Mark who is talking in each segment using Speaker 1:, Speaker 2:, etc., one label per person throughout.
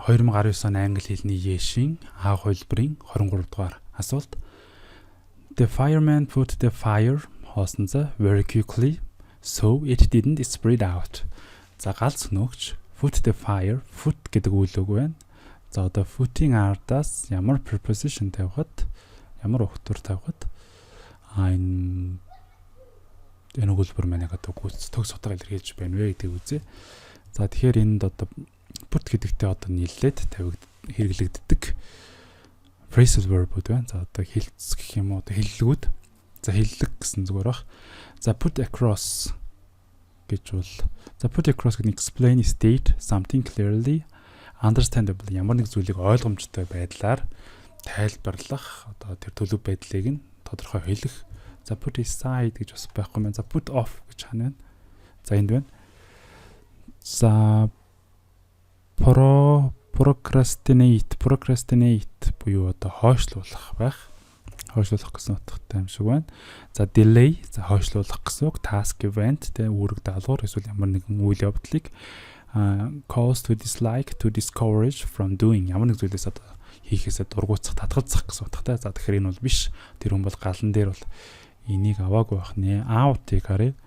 Speaker 1: 2019 оны англи хэлний Yeshin аав хөлбөрийн 23 дугаар асуулт. The fireman put the fire хоосон за very quickly so it didn't spread out. За галз нөгч put the fire put гэдэг үйл үг байна. За одоо put-ийн ардаас ямар preposition тавихад ямар өгтөр тавихад энэ өгүүлбэр маань одоо төгс утга илэрхийлж байна вэ гэдэг үзье. За тэгэхээр энд одоо put гэдэгтээ одоо нийлээд хэрэглэгддэг phrasal verb-уд байна. За одоо хэлц гэх юм уу одоо хэллэгүүд. За хэллэг гэсэн зүгээр баг. За put across гэж бол за put across гэдэг explain state something clearly understandable ямар нэг зүйлийг ойлгомжтой байдлаар тайлбарлах одоо тэр төлөв байдлыг нь тодорхой хэлэх. За put aside гэж бас байхгүй маань. За put off гэж хана байна. За энд байна. За procrastinate буюу одоо хойшлуулах байх. Хойшлуулах гэсэн утгатай юм шиг байна. За delay за хойшлуулах гэсэн үг. Task event тэ үүрэг даалгавар эсвэл ямар нэгэн үйл явдлыг cause to dislike to discourage from doing ямар нэг зүйлээс одоо хийхээсээ дургуутсах татгалзах гэсэн утгатай. За тэгэхээр энэ бол биш. Тэр хүн бол галан дээр бол энийг аваагүй байх нэ. Out-ыг харъя.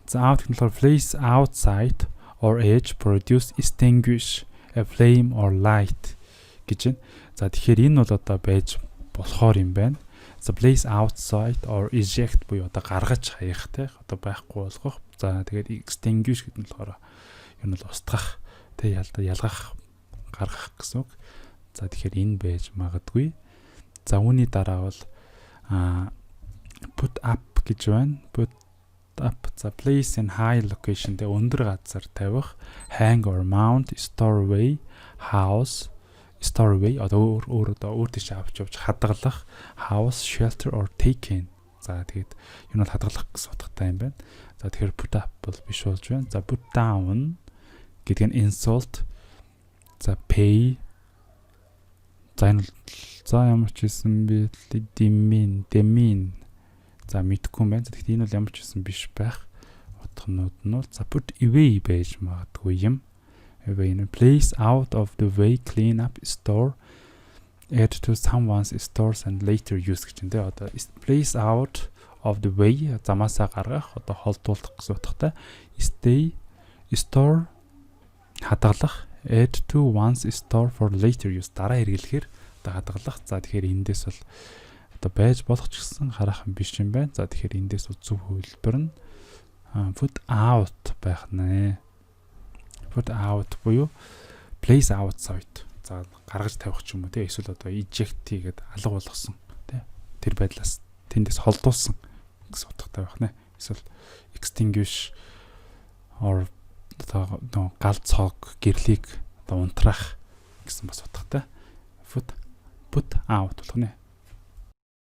Speaker 1: За out гэх нь болохоор place outside or edge produce extinguish a flame or light гэж байна. За тэгэхээр энэ бол одоо байж болохоор юм байна. За place outside or eject буюу одоо гаргаж хаях те одоо байхгүй болгох. За тэгээд extinguish гэдэг нь болохоор энэ бол устгах те ялгах гаргах гэсэн үг. За тэгэхээр энэ байж магадгүй. За үүний дараа бол put up гэж байна. Put up за place in high location дээр өндөр газар тавих, hang or mount, store away, house, store away одоо өөр тийш авч явж хадгалах, house, shelter or take in. За тэгээд энэ бол хадгалах гэсэн утгатай юм байна. За тэгэхээр put up бол биш болж байна. За put down гэдэг нь insult. За pay. За энэ за ямар ч юм би demean за мэдгүй юм байна. Тэгэхдээ энэ бол ямар ч юм биш байх. Утгнууд нь бол за put away байж магадгүй юм. Away in a place out of the way clean up store add to someone's stores and later use гэж энэ одоо place out of the way замаасаа гаргах одоо холдуулах гэсэн утгатай. Stay store хадгалах add to one's store for later use дараа хэрэглэхээр одоо хадгалах. За тэгэхээр эндээс бол одоо байж болох ч гэсэн хараахан биш юм байна. За тэгэхээр эндээс зөв хөлбөр нь put out байх нэ. Put out буюу place outside. За гаргаж тавих ч юм уу те эсвэл одоо eject хийгээд алга болгосон те тэр байдлаас тэндээс холдуулсан гэсэн утгатай байх нэ. Эсвэл extinguish or одоо гал цог гэрлийг одоо унтраах гэсэн бас утгатай. Put out болох нэ.